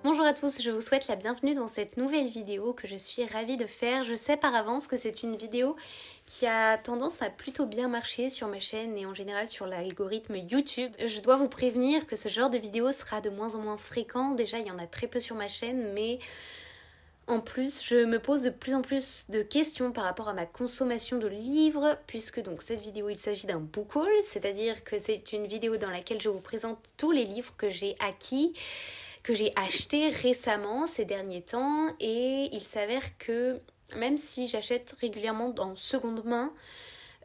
Bonjour à tous, je vous souhaite la bienvenue dans cette nouvelle vidéo que je suis ravie de faire. Je sais par avance que c'est une vidéo qui a tendance à plutôt bien marcher sur ma chaîne et en général sur l'algorithme YouTube. Je dois vous prévenir que ce genre de vidéo sera de moins en moins fréquent. Déjà, il y en a très peu sur ma chaîne, mais en plus, je me pose de plus en plus de questions par rapport à ma consommation de livres, puisque donc cette vidéo, il s'agit d'un book haul, c'est-à-dire que c'est une vidéo dans laquelle je vous présente tous les livres que j'ai acquis, que j'ai achetés récemment ces derniers temps, et il s'avère que même si j'achète régulièrement en seconde main,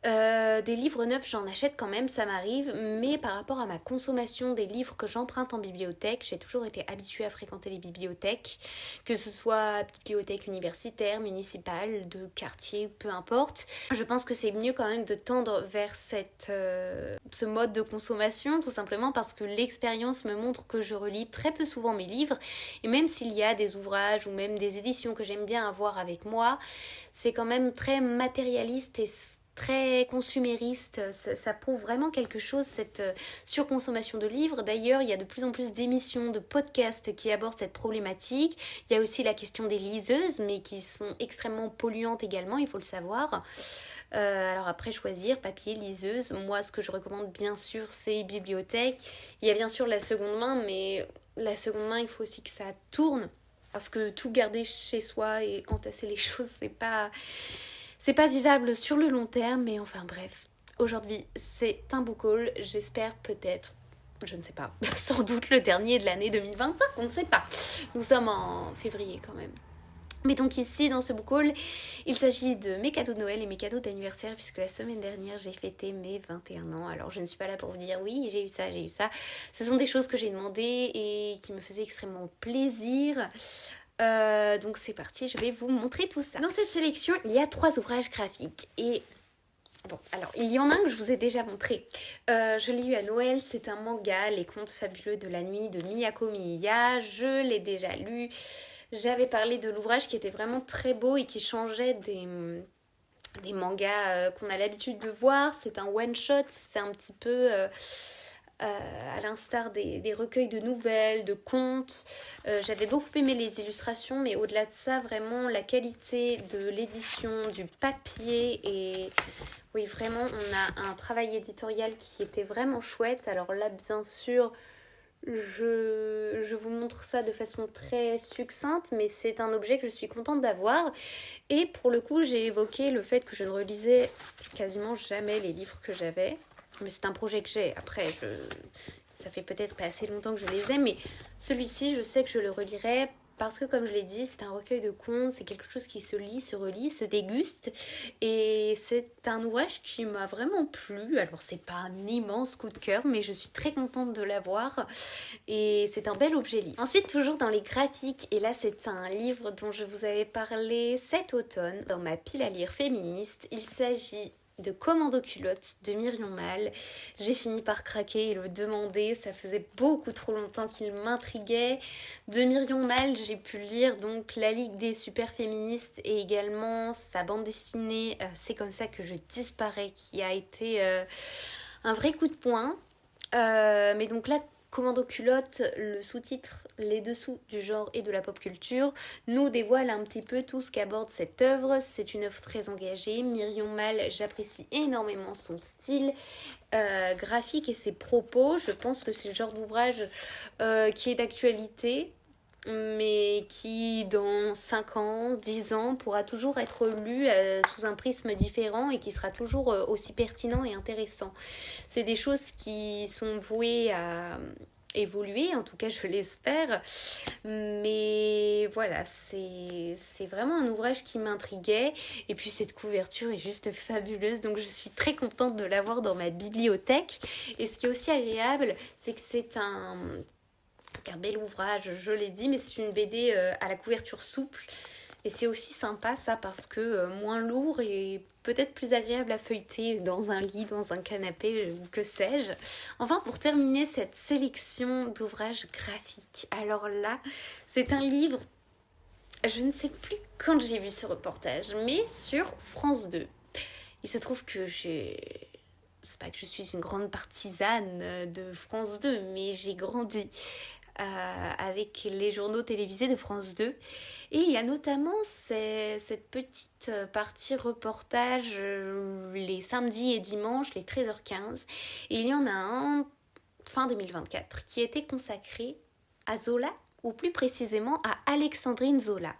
des livres neufs, j'en achète quand même, ça m'arrive, mais par rapport à ma consommation des livres que j'emprunte en bibliothèque, j'ai toujours été habituée à fréquenter les bibliothèques, que ce soit bibliothèque universitaire, municipale, de quartier, peu importe. Je pense que c'est mieux quand même de tendre vers ce mode de consommation, tout simplement parce que l'expérience me montre que je relis très peu souvent mes livres, et même s'il y a des ouvrages ou même des éditions que j'aime bien avoir avec moi, c'est quand même très matérialiste et très consumériste, ça prouve vraiment quelque chose, cette surconsommation de livres. D'ailleurs, il y a de plus en plus d'émissions, de podcasts qui abordent cette problématique. Il y a aussi la question des liseuses, mais qui sont extrêmement polluantes également, il faut le savoir. Alors après, choisir papier, liseuse. Moi, ce que je recommande bien sûr, c'est bibliothèque. Il y a bien sûr la seconde main, mais la seconde main, il faut aussi que ça tourne. Parce que tout garder chez soi et entasser les choses, c'est pas vivable sur le long terme, mais enfin bref. Aujourd'hui, c'est un book haul. J'espère peut-être, je ne sais pas, sans doute le dernier de l'année 2025, on ne sait pas. Nous sommes en février quand même. Mais donc ici, dans ce book haul, il s'agit de mes cadeaux de Noël et mes cadeaux d'anniversaire, puisque la semaine dernière, j'ai fêté mes 21 ans. Alors, je ne suis pas là pour vous dire oui, j'ai eu ça, j'ai eu ça. Ce sont des choses que j'ai demandées et qui me faisaient extrêmement plaisir. Donc c'est parti, je vais vous montrer tout ça. Dans cette sélection, il y a 3 ouvrages graphiques. Et bon, alors il y en a un que je vous ai déjà montré. Je l'ai eu à Noël, c'est un manga, Les Contes fabuleux de la nuit de Miyako Miya. Je l'ai déjà lu. J'avais parlé de l'ouvrage qui était vraiment très beau et qui changeait des mangas qu'on a l'habitude de voir. C'est un one-shot, c'est un petit peu... à l'instar des recueils de nouvelles, de contes. J'avais beaucoup aimé les illustrations, mais au-delà de ça, vraiment la qualité de l'édition, du papier, et oui, vraiment, on a un travail éditorial qui était vraiment chouette. Alors là, bien sûr, je vous montre ça de façon très succincte, mais c'est un objet que je suis contente d'avoir. Et pour le coup, j'ai évoqué le fait que je ne relisais quasiment jamais les livres que j'avais. Mais c'est un projet que j'ai. Après, ça fait peut-être pas assez longtemps que je les ai, mais celui-ci, je sais que je le relirai parce que, comme je l'ai dit, c'est un recueil de contes, c'est quelque chose qui se lit, se relit, se déguste. Et c'est un ouvrage qui m'a vraiment plu. Alors, c'est pas un immense coup de cœur, mais je suis très contente de l'avoir. Et c'est un bel objet livre. Ensuite, toujours dans les graphiques, et là, c'est un livre dont je vous avais parlé cet automne dans ma pile à lire féministe. Il s'agit de Commando culotte de Myrion Mal. J'ai fini par craquer et le demander, ça faisait beaucoup trop longtemps qu'il m'intriguait. De Myrion Mal, j'ai pu lire donc La Ligue des super féministes et également sa bande dessinée C'est comme ça que je disparais, qui a été un vrai coup de poing. Mais donc là, Commando culotte, le sous-titre Les dessous du genre et de la pop culture, nous dévoile un petit peu tout ce qu'aborde cette œuvre. C'est une œuvre très engagée. Myrion Mal, j'apprécie énormément son style graphique et ses propos. Je pense que c'est le genre d'ouvrage qui est d'actualité, mais qui dans 5 ans, 10 ans pourra toujours être lu sous un prisme différent et qui sera toujours aussi pertinent et intéressant. C'est des choses qui sont vouées à évoluer, en tout cas je l'espère, mais voilà, c'est vraiment un ouvrage qui m'intriguait, et puis cette couverture est juste fabuleuse, donc je suis très contente de l'avoir dans ma bibliothèque. Et ce qui est aussi agréable, c'est que c'est un bel ouvrage, je l'ai dit, mais c'est une BD à la couverture souple. Et c'est aussi sympa ça parce que moins lourd et peut-être plus agréable à feuilleter dans un lit, dans un canapé, que sais-je. Enfin, pour terminer cette sélection d'ouvrages graphiques, alors là, c'est un livre, je ne sais plus quand j'ai vu ce reportage, mais sur France 2. Il se trouve que c'est pas que je suis une grande partisane de France 2, mais j'ai grandi avec les journaux télévisés de France 2. Et il y a notamment cette petite partie reportage les samedis et dimanches, les 13h15. Et il y en a un fin 2024 qui était consacré à Zola, ou plus précisément à Alexandrine Zola.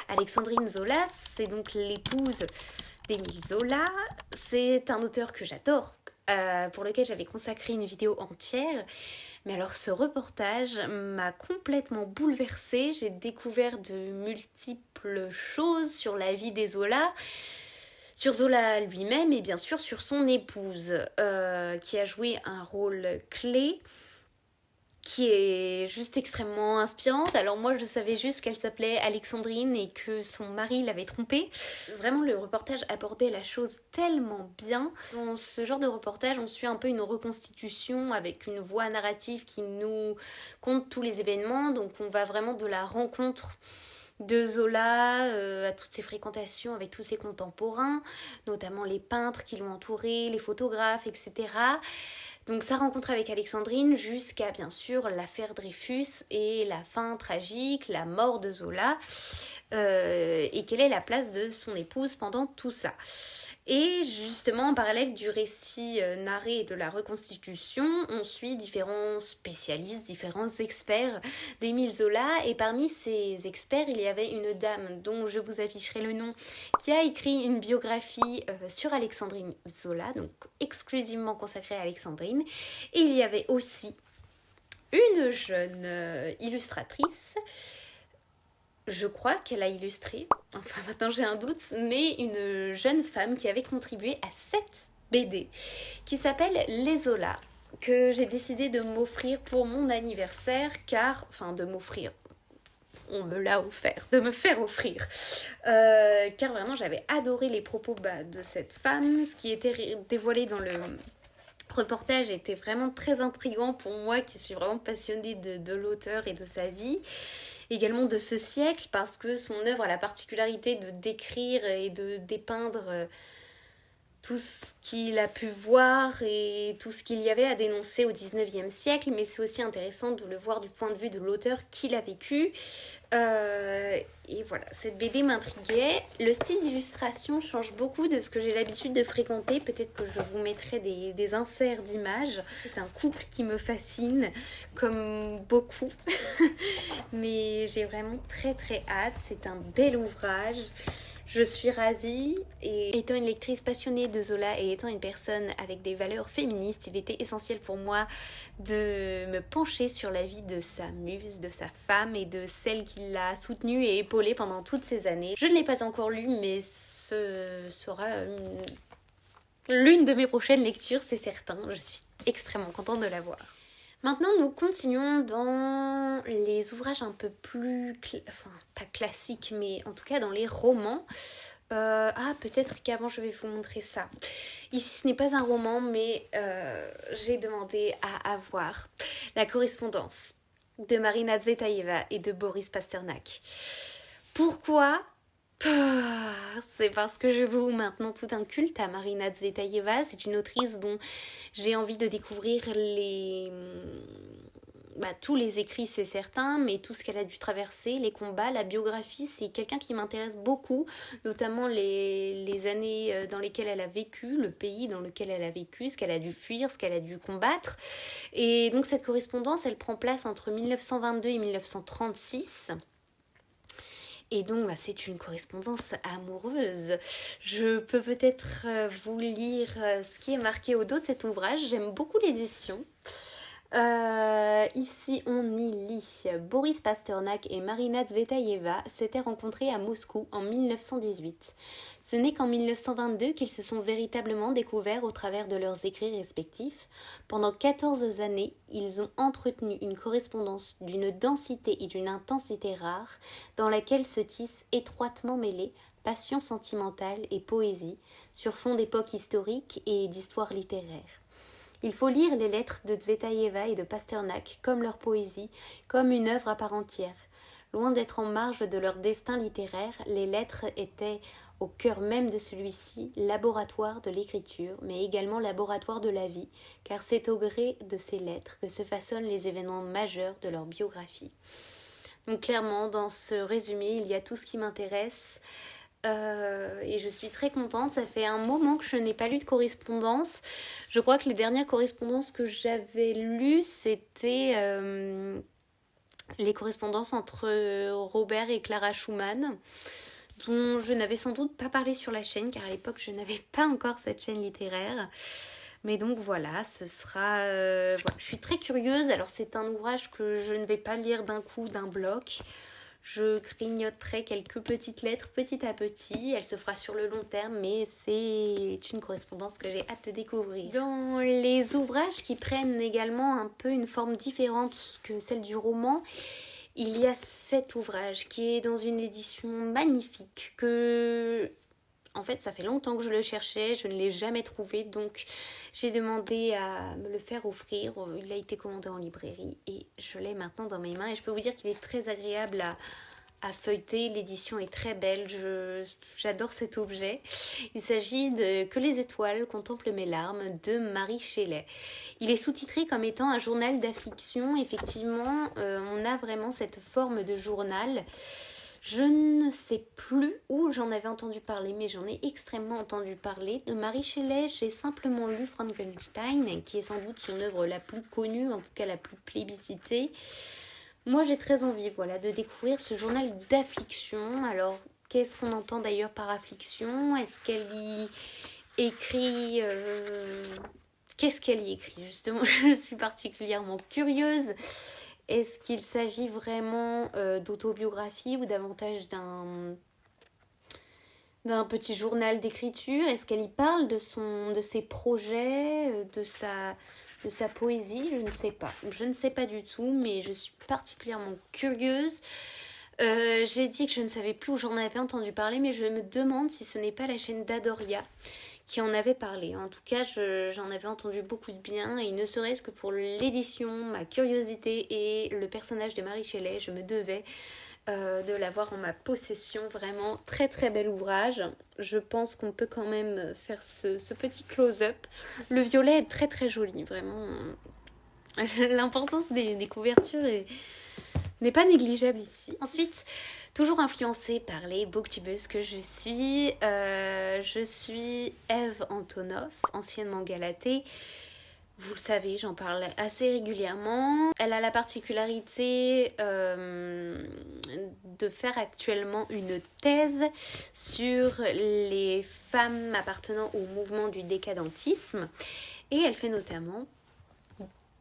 Alexandrine Zola, c'est donc l'épouse d'Émile Zola. C'est un auteur que j'adore, pour lequel j'avais consacré une vidéo entière. Mais alors ce reportage m'a complètement bouleversée. J'ai découvert de multiples choses sur la vie des Zola, sur Zola lui-même et bien sûr sur son épouse, qui a joué un rôle clé, qui est juste extrêmement inspirante. Alors moi je savais juste qu'elle s'appelait Alexandrine et que son mari l'avait trompée. Vraiment le reportage abordait la chose tellement bien. Dans ce genre de reportage on suit un peu une reconstitution avec une voix narrative qui nous conte tous les événements. Donc on va vraiment de la rencontre de Zola à toutes ses fréquentations avec tous ses contemporains, notamment les peintres qui l'ont entouré, les photographes, etc. Donc sa rencontre avec Alexandrine jusqu'à bien sûr l'affaire Dreyfus et la fin tragique, la mort de Zola, et quelle est la place de son épouse pendant tout ça. Et justement en parallèle du récit narré et de la reconstitution, on suit différents spécialistes, différents experts d'Émile Zola, et parmi ces experts il y avait une dame dont je vous afficherai le nom, qui a écrit une biographie sur Alexandrine Zola, donc exclusivement consacrée à Alexandrine. Et il y avait aussi une jeune illustratrice, je crois qu'elle a illustré, enfin maintenant j'ai un doute, mais une jeune femme qui avait contribué à cette BD qui s'appelle Les Zola, que j'ai décidé de m'offrir pour mon anniversaire, enfin de m'offrir, on me l'a offert, de me faire offrir, car vraiment j'avais adoré les propos de cette femme. Ce qui était dévoilé dans le reportage était vraiment très intriguant pour moi qui suis vraiment passionnée de l'auteur et de sa vie, également de ce siècle, parce que son œuvre a la particularité de décrire et de dépeindre tout ce qu'il a pu voir et tout ce qu'il y avait à dénoncer au 19e siècle, mais c'est aussi intéressant de le voir du point de vue de l'auteur qui l'a vécu. Et voilà, cette BD m'intriguait. Le style d'illustration change beaucoup de ce que j'ai l'habitude de fréquenter. Peut-être que je vous mettrai des inserts d'images. C'est un couple qui me fascine, comme beaucoup. Mais j'ai vraiment très très hâte. C'est un bel ouvrage. Je suis ravie, et étant une lectrice passionnée de Zola et étant une personne avec des valeurs féministes, il était essentiel pour moi de me pencher sur la vie de sa muse, de sa femme et de celle qui l'a soutenue et épaulée pendant toutes ces années. Je ne l'ai pas encore lu, mais ce sera l'une de mes prochaines lectures, c'est certain. Je suis extrêmement contente de l'avoir. Maintenant, nous continuons dans les ouvrages un peu plus, enfin pas classiques, mais en tout cas dans les romans. Peut-être qu'avant je vais vous montrer ça. Ici, ce n'est pas un roman, mais j'ai demandé à avoir la correspondance de Marina Tsvetaeva et de Boris Pasternak. Pourquoi ? C'est parce que je voue maintenant tout un culte à Marina Tsvetaeva. C'est une autrice dont j'ai envie de découvrir tous les écrits, c'est certain, mais tout ce qu'elle a dû traverser, les combats, la biographie, c'est quelqu'un qui m'intéresse beaucoup, notamment les années dans lesquelles elle a vécu, le pays dans lequel elle a vécu, ce qu'elle a dû fuir, ce qu'elle a dû combattre. Et donc cette correspondance, elle prend place entre 1922 et 1936. Et donc, c'est une correspondance amoureuse. Je peux peut-être vous lire ce qui est marqué au dos de cet ouvrage. J'aime beaucoup l'édition. Ici, on y lit Boris Pasternak et Marina Tsvetaeva s'étaient rencontrés à Moscou en 1918. Ce n'est qu'en 1922 qu'ils se sont véritablement découverts au travers de leurs écrits respectifs. Pendant 14 années, ils ont entretenu une correspondance d'une densité et d'une intensité rares, dans laquelle se tissent étroitement mêlées passion sentimentale et poésie, sur fond d'époque historique et d'histoire littéraire. Il faut lire les lettres de Tsvetaeva et de Pasternak comme leur poésie, comme une œuvre à part entière. Loin d'être en marge de leur destin littéraire, les lettres étaient au cœur même de celui-ci, laboratoire de l'écriture, mais également laboratoire de la vie, car c'est au gré de ces lettres que se façonnent les événements majeurs de leur biographie. Donc clairement, dans ce résumé, il y a tout ce qui m'intéresse. Et je suis très contente. Ça fait un moment que je n'ai pas lu de correspondance. Je crois que les dernières correspondances que j'avais lues, c'était les correspondances entre Robert et Clara Schumann, dont je n'avais sans doute pas parlé sur la chaîne, car à l'époque je n'avais pas encore cette chaîne littéraire. Mais donc voilà, ce sera... voilà. Je suis très curieuse. Alors c'est un ouvrage que je ne vais pas lire d'un coup, d'un bloc. Je grignoterai quelques petites lettres petit à petit. Elle se fera sur le long terme, mais c'est une correspondance que j'ai hâte de découvrir. Dans les ouvrages qui prennent également un peu une forme différente que celle du roman, il y a cet ouvrage qui est dans une édition magnifique que... En fait, ça fait longtemps que je le cherchais, je ne l'ai jamais trouvé, donc j'ai demandé à me le faire offrir. Il a été commandé en librairie et je l'ai maintenant dans mes mains. Et je peux vous dire qu'il est très agréable à feuilleter. L'édition est très belle, j'adore cet objet. Il s'agit de Que les étoiles contemplent mes larmes de Marie Shelley. Il est sous-titré comme étant un journal d'affliction. Effectivement, on a vraiment cette forme de journal. Je ne sais plus où j'en avais entendu parler, mais j'en ai extrêmement entendu parler. De Marie Shelley, j'ai simplement lu Frankenstein, qui est sans doute son œuvre la plus connue, en tout cas la plus plébiscitée. Moi, j'ai très envie, voilà, de découvrir ce journal d'affliction. Alors, qu'est-ce qu'on entend d'ailleurs par affliction? Est-ce qu'elle y écrit... Qu'est-ce qu'elle y écrit? Justement, je suis particulièrement curieuse. Est-ce qu'il s'agit vraiment d'autobiographie ou davantage d'un petit journal d'écriture? Est-ce qu'elle y parle de ses projets, de sa poésie? Je ne sais pas. Je ne sais pas du tout, mais je suis particulièrement curieuse. J'ai dit que je ne savais plus où j'en avais entendu parler, mais je me demande si ce n'est pas la chaîne d'Adoria qui en avait parlé. En tout cas, j'en avais entendu beaucoup de bien, et ne serait-ce que pour l'édition, ma curiosité et le personnage de Marie Shelley, je me devais de l'avoir en ma possession. Vraiment très très bel ouvrage. Je pense qu'on peut quand même faire ce petit close-up. Le violet est très très joli, vraiment. L'importance des couvertures n'est pas négligeable ici. Ensuite, toujours influencée par les booktubeuses que je suis Eve Antonoff, anciennement Galatée. Vous le savez, j'en parle assez régulièrement. Elle a la particularité de faire actuellement une thèse sur les femmes appartenant au mouvement du décadentisme. Et elle fait notamment,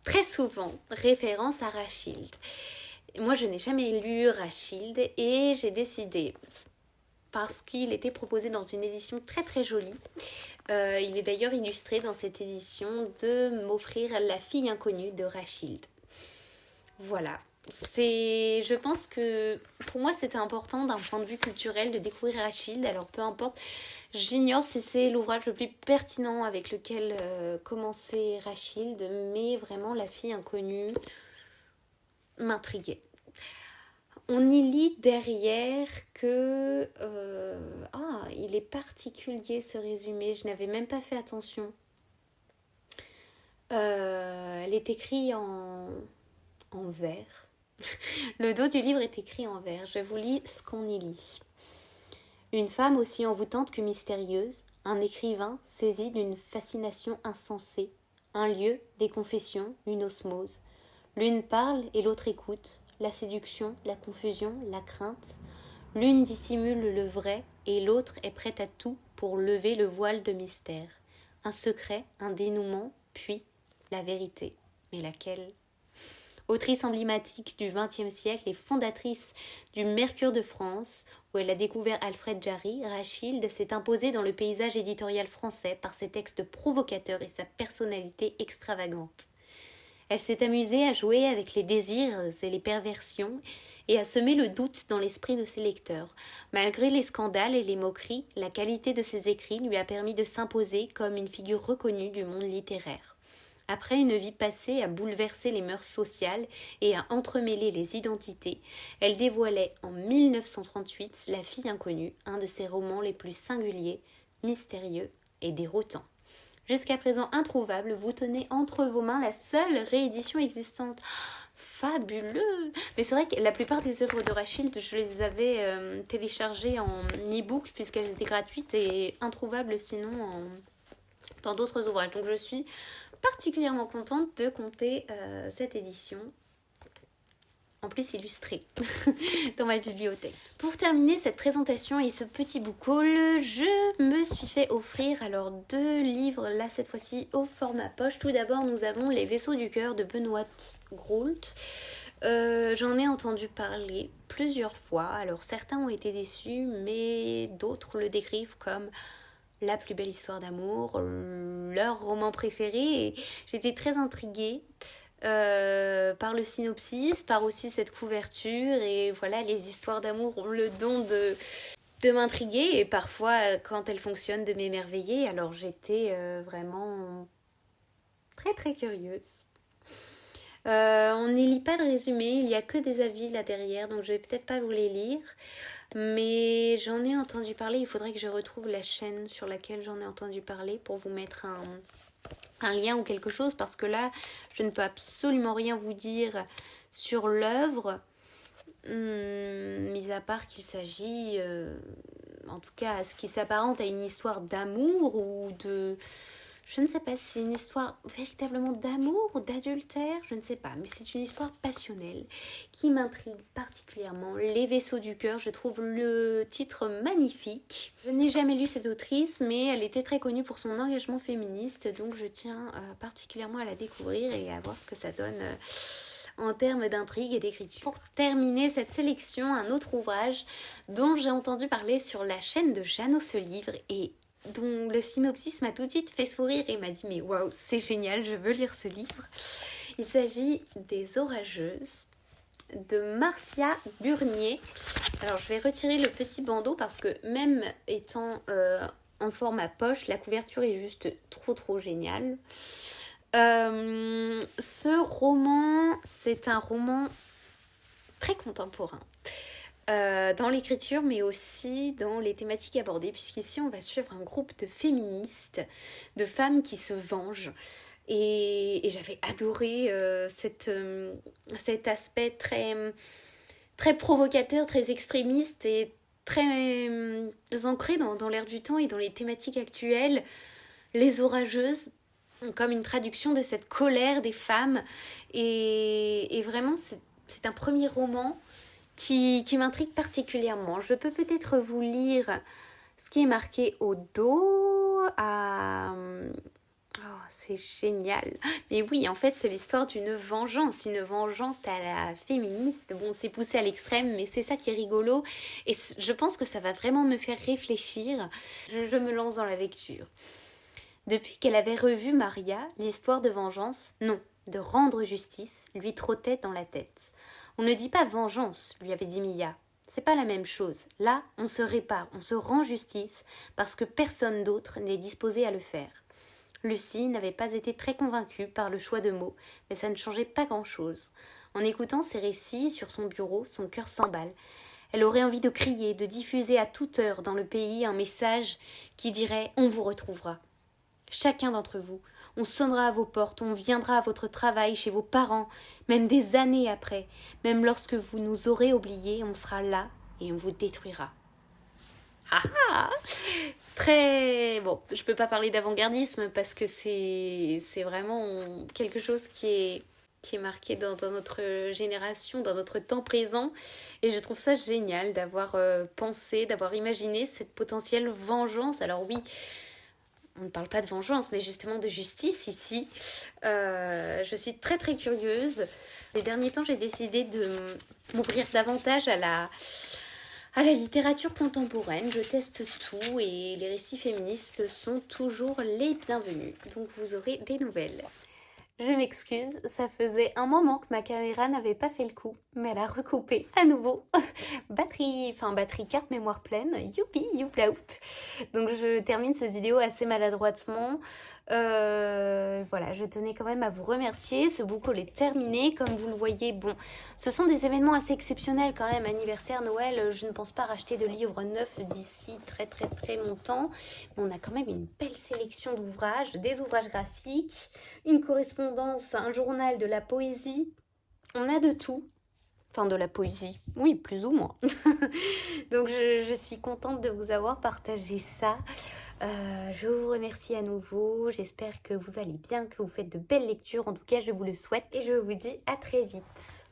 très souvent, référence à Rachilde. Moi, je n'ai jamais lu Rachilde et j'ai décidé, parce qu'il était proposé dans une édition très très jolie, il est d'ailleurs illustré dans cette édition, de m'offrir La fille inconnue de Rachilde. Voilà. Je pense que pour moi c'était important d'un point de vue culturel de découvrir Rachilde. Alors peu importe, j'ignore si c'est l'ouvrage le plus pertinent avec lequel commencer Rachilde, mais vraiment La fille inconnue m'intriguait. On y lit derrière que... il est particulier ce résumé, je n'avais même pas fait attention. Elle est écrite en vert. Le dos du livre est écrit en vert. Je vous lis ce qu'on y lit. Une femme aussi envoûtante que mystérieuse, un écrivain saisi d'une fascination insensée, un lieu, des confessions, une osmose. L'une parle et l'autre écoute, la séduction, la confusion, la crainte. L'une dissimule le vrai et l'autre est prête à tout pour lever le voile de mystère. Un secret, un dénouement, puis la vérité. Mais laquelle ? Autrice emblématique du XXe siècle et fondatrice du Mercure de France, où elle a découvert Alfred Jarry, Rachilde s'est imposée dans le paysage éditorial français par ses textes provocateurs et sa personnalité extravagante. Elle s'est amusée à jouer avec les désirs et les perversions et à semer le doute dans l'esprit de ses lecteurs. Malgré les scandales et les moqueries, la qualité de ses écrits lui a permis de s'imposer comme une figure reconnue du monde littéraire. Après une vie passée à bouleverser les mœurs sociales et à entremêler les identités, elle dévoilait en 1938 La fille inconnue, un de ses romans les plus singuliers, mystérieux et déroutants. Jusqu'à présent introuvable, vous tenez entre vos mains la seule réédition existante. Fabuleux! Mais c'est vrai que la plupart des œuvres de Rachilde, je les avais téléchargées en e-book puisqu'elles étaient gratuites et introuvables sinon dans d'autres ouvrages. Donc je suis particulièrement contente de compter cette édition, en plus illustrée, dans ma bibliothèque. Pour terminer cette présentation et ce petit book haul, je me suis fait offrir alors 2 livres, là cette fois-ci au format poche. Tout d'abord, nous avons Les Vaisseaux du cœur de Benoît Groult. J'en ai entendu parler plusieurs fois, alors certains ont été déçus, mais d'autres le décrivent comme la plus belle histoire d'amour, leur roman préféré, et j'étais très intriguée par le synopsis, par aussi cette couverture, et voilà, les histoires d'amour ont le don de m'intriguer, et parfois, quand elles fonctionnent, de m'émerveiller, alors j'étais vraiment très très curieuse. On n'y lit pas de résumé, il n'y a que des avis là derrière, donc je vais peut-être pas vous les lire. Mais j'en ai entendu parler, il faudrait que je retrouve la chaîne sur laquelle j'en ai entendu parler pour vous mettre un lien ou quelque chose, parce que là, je ne peux absolument rien vous dire sur l'œuvre, mis à part qu'il s'agit, en tout cas, ce qui s'apparente à une histoire d'amour ou de... Je ne sais pas si c'est une histoire véritablement d'amour ou d'adultère, je ne sais pas, mais c'est une histoire passionnelle qui m'intrigue particulièrement. Les Vaisseaux du cœur, je trouve le titre magnifique. Je n'ai jamais lu cette autrice, mais elle était très connue pour son engagement féministe, donc je tiens particulièrement à la découvrir et à voir ce que ça donne en termes d'intrigue et d'écriture. Pour terminer cette sélection, un autre ouvrage dont j'ai entendu parler sur la chaîne de Jeannot ce livre et dont le synopsis m'a tout de suite fait sourire et m'a dit mais waouh, c'est génial, je veux lire ce livre. Il s'agit des Orageuses de Marcia Burnier. Alors je vais retirer le petit bandeau parce que même étant en format poche, la couverture est juste trop géniale. Ce roman, c'est un roman très contemporain. Dans l'écriture, mais aussi dans les thématiques abordées, puisqu'ici on va suivre un groupe de féministes, de femmes qui se vengent. Et j'avais adoré cet aspect très provocateur, très extrémiste et très ancré dans l'air du temps et dans les thématiques actuelles. Les Orageuses, comme une traduction de cette colère des femmes. Et vraiment, c'est un premier roman qui m'intrigue particulièrement. Je peux peut-être vous lire ce qui est marqué au dos. Oh, c'est génial. Mais oui, en fait, c'est l'histoire d'une vengeance. Une vengeance à la féministe. Bon, c'est poussé à l'extrême, mais c'est ça qui est rigolo. Et je pense que ça va vraiment me faire réfléchir. Je me lance dans la lecture. Depuis qu'elle avait revu Maria, l'histoire de vengeance, non, de rendre justice, lui trottait dans la tête. On ne dit pas vengeance, lui avait dit Mia. C'est pas la même chose. Là, on se répare, on se rend justice, parce que personne d'autre n'est disposé à le faire. Lucie n'avait pas été très convaincue par le choix de mots, mais ça ne changeait pas grand-chose. En écoutant ces récits sur son bureau, son cœur s'emballe. Elle aurait envie de crier, de diffuser à toute heure dans le pays un message qui dirait « On vous retrouvera ». Chacun d'entre vous, on sonnera à vos portes, on viendra à votre travail, chez vos parents, même des années après, même lorsque vous nous aurez oubliés, on sera là et on vous détruira. Ah ah! Très... Bon, je peux pas parler d'avant-gardisme parce que c'est vraiment quelque chose qui est marqué dans notre génération, dans notre temps présent. Et je trouve ça génial d'avoir pensé, d'avoir imaginé cette potentielle vengeance. Alors oui, on ne parle pas de vengeance, mais justement de justice ici. Je suis très curieuse. Ces derniers temps, j'ai décidé de m'ouvrir davantage à la littérature contemporaine. Je teste tout et les récits féministes sont toujours les bienvenus. Donc vous aurez des nouvelles. Je m'excuse, ça faisait un moment que ma caméra n'avait pas fait le coup, mais elle a recoupé à nouveau. batterie carte mémoire pleine, youpi, youpla oup. Donc je termine cette vidéo assez maladroitement. Voilà, je tenais quand même à vous remercier. Ce book haul est terminé. Comme vous le voyez, bon, ce sont des événements assez exceptionnels quand même. Anniversaire, Noël, je ne pense pas racheter de livres neufs d'ici très longtemps. Mais on a quand même une belle sélection d'ouvrages, des ouvrages graphiques, une correspondance, un journal, de la poésie. On a de tout. Enfin, de la poésie, oui, plus ou moins. Donc je suis contente de vous avoir partagé ça. Je vous remercie à nouveau, j'espère que vous allez bien, que vous faites de belles lectures, en tout cas je vous le souhaite et je vous dis à très vite.